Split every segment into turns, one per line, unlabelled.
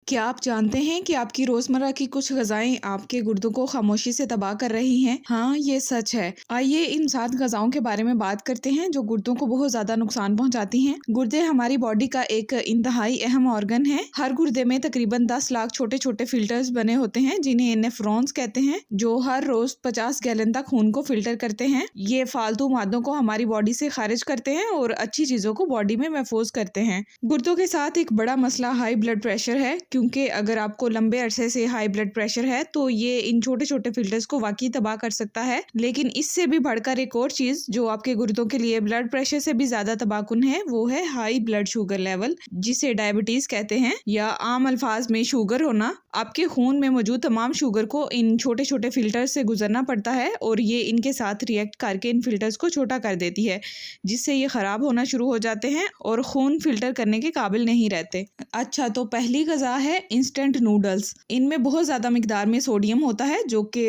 क्या आप जानते हैं कि आपकी रोजमर्रा की कुछ ग़िज़ाएँ आपके गुर्दों को खामोशी से तबाह कर रही हैं? हाँ, ये सच है। आइए इन 7 ग़िज़ाओं के बारे में बात करते हैं जो गुर्दों को बहुत ज़्यादा नुकसान पहुंचाती हैं। गुर्दे हमारी बॉडी का एक इंतहाई अहम ऑर्गन है। हर गुर्दे में तकरीबन 10 लाख छोटे-छोटे फिल्टर्स बने होते हैं जिन्हें नेफ्रॉन्स कहते हैं, जो हर रोज 50 गैलन तक खून को फिल्टर करते हैं। ये फालतू मादों को हमारी बॉडी से खारिज करते हैं और अच्छी चीजों को बॉडी में महफूज करते हैं। गुर्दों के साथ एक बड़ा मसला हाई ब्लड प्रेशर है, क्योंकि अगर आपको लंबे अरसे से हाई ब्लड प्रेशर है तो ये इन छोटे छोटे फिल्टर्स को वाकई तबाह कर सकता है। लेकिन इससे भी बढ़कर एक और चीज जो आपके गुर्दों के लिए ब्लड प्रेशर से भी ज्यादा तबाहकुन है, वो है हाई ब्लड शुगर लेवल, जिसे डायबिटीज कहते हैं या आम अल्फाज में शुगर होना। आपके खून में मौजूद तमाम शुगर को इन छोटे छोटे फिल्टर से गुजरना पड़ता है और ये इनके साथ रिएक्ट करके इन फिल्टर्स को छोटा कर देती है, जिससे ये खराब होना शुरू हो जाते हैं और खून फिल्टर करने के काबिल नहीं रहते। अच्छा, तो पहली ग़िज़ा है इंस्टेंट नूडल्स। इनमें बहुत ज़्यादा मिकदार में सोडियम होता है जो कि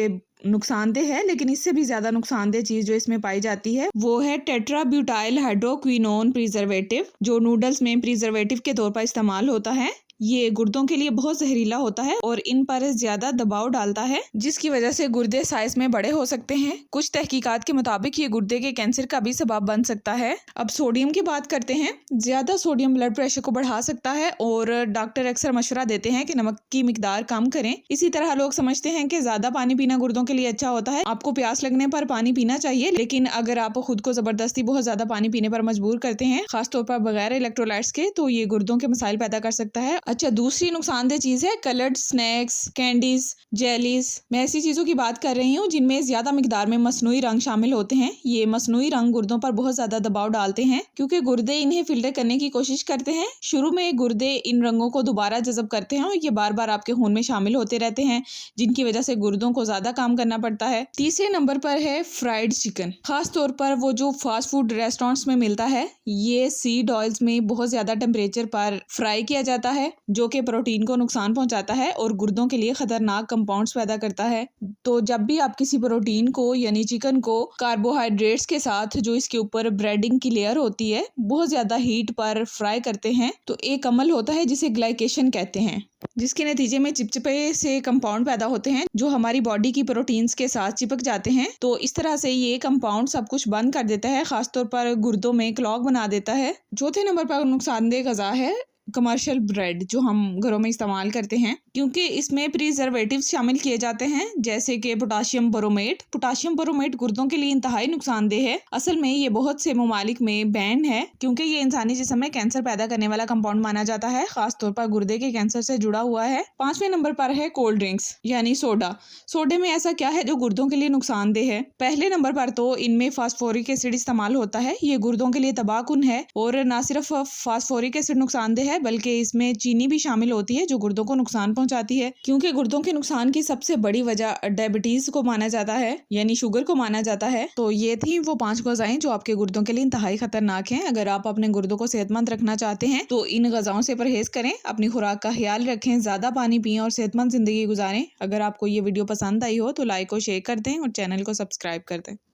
नुकसानदेह है, लेकिन इससे भी ज्यादा नुकसानदेह चीज जो इसमें पाई जाती है वो है टेट्राब्यूटाइल हाइड्रोक्विनोन प्रिजर्वेटिव, जो नूडल्स में प्रिजर्वेटिव के तौर पर इस्तेमाल होता है। ये गुर्दों के लिए बहुत जहरीला होता है और इन पर ज्यादा दबाव डालता है, जिसकी वजह से गुर्दे साइज में बड़े हो सकते हैं। कुछ तहकीकात के मुताबिक ये गुर्दे के कैंसर का भी सबब बन सकता है। अब सोडियम की बात करते हैं। ज्यादा सोडियम ब्लड प्रेशर को बढ़ा सकता है और डॉक्टर अक्सर मशवरा देते हैं कि नमक की मिकदार कम करें। इसी तरह लोग समझते हैं कि ज्यादा पानी पीना गुर्दों के लिए अच्छा होता है। आपको प्यास लगने पर पानी पीना चाहिए, लेकिन अगर आप खुद को जबरदस्ती बहुत ज्यादा पानी पीने पर मजबूर करते हैं, खासतौर पर बगैर इलेक्ट्रोलाइट्स के, तो ये गुर्दों के मसाइल पैदा कर सकता है। अच्छा, दूसरी नुकसानदेह चीज है कलर्ड स्नैक्स, कैंडीज, जेलीज। मैं ऐसी चीजों की बात कर रही हूँ जिनमें ज्यादा मिकदार में मसनूई रंग शामिल होते हैं। ये मसनूई रंग गुर्दों पर बहुत ज्यादा दबाव डालते हैं, क्योंकि गुर्दे इन्हें फिल्टर करने की कोशिश करते हैं। शुरू में गुर्दे इन रंगों को दोबारा जज़ब करते हैं और ये बार बार आपके खून में शामिल होते रहते हैं, जिनकी वजह से गुर्दों को ज्यादा काम करना पड़ता है। तीसरे नंबर पर है फ्राइड चिकन। खास तौर पर वो जो फास्ट फूड रेस्टोरेंट्स में मिलता है। ये सीड ऑयल्स में बहुत ज्यादा टेम्परेचर पर फ्राई किया जाता है, जो कि प्रोटीन को नुकसान पहुंचाता है और गुर्दों के लिए खतरनाक कंपाउंड्स पैदा करता है। तो जब भी आप किसी प्रोटीन को यानी चिकन को कार्बोहाइड्रेट्स के साथ जो इसके ऊपर ब्रेडिंग की लेयर होती है बहुत ज्यादा हीट पर फ्राई करते हैं, तो एक अमल होता है जिसे ग्लाइकेशन कहते हैं, जिसके नतीजे में चिपचिपे से कंपाउंड पैदा होते हैं जो हमारी बॉडी की प्रोटीन्स के साथ चिपक जाते हैं। तो इस तरह से ये कंपाउंड सब कुछ बंद कर देता है, खासतौर पर गुर्दों में क्लॉग बना देता है। चौथे नंबर पर नुकसानदेह ग़िज़ा है कमर्शियल ब्रेड, जो हम घरों में इस्तेमाल करते हैं, क्योंकि इसमें प्रिजर्वेटिव्स शामिल किए जाते हैं, जैसे कि पोटाशियम बोरोमेट। पोटाशियम बोरोमेट गुर्दों के लिए इंतहाई नुकसानदेह है। असल में ये बहुत से ममालिक में बैन है, क्योंकि ये इंसानी जिस्म में कैंसर पैदा करने वाला कंपाउंड माना जाता है, खासतौर पर गुर्दे के कैंसर से जुड़ा हुआ है। 5वें नंबर पर है कोल्ड ड्रिंक्स यानी सोडा। सोडे में ऐसा क्या है जो गुर्दों के लिए नुकसानदेह है? पहले नंबर पर तो इनमें फास्फोरिक एसिड इस्तेमाल होता है। ये गुर्दों के लिए तबाहकुन है और न सिर्फ फास्फोरिक एसिड नुकसानदेह है, बल्कि इसमें चीनी भी शामिल होती है जो गुर्दों को नुकसान पहुंचाती है। क्योंकि गुर्दों के नुकसान की सबसे बड़ी वजह डायबिटीज को माना जाता है, यानी शुगर को माना जाता है। तो ये थी वो 5 ग़िज़ाएं जो आपके गुर्दों के लिए इंतहाई खतरनाक हैं। अगर आप अपने गुर्दों को सेहतमंद रखना चाहते हैं तो इन ग़िज़ाओं से परहेज करें, अपनी खुराक का ख्याल रखें, ज्यादा पानी पिएं और सेहतमंद जिंदगी गुजारें। अगर आपको ये वीडियो पसंद आई हो तो लाइक और शेयर कर दें और चैनल को सब्सक्राइब कर दें।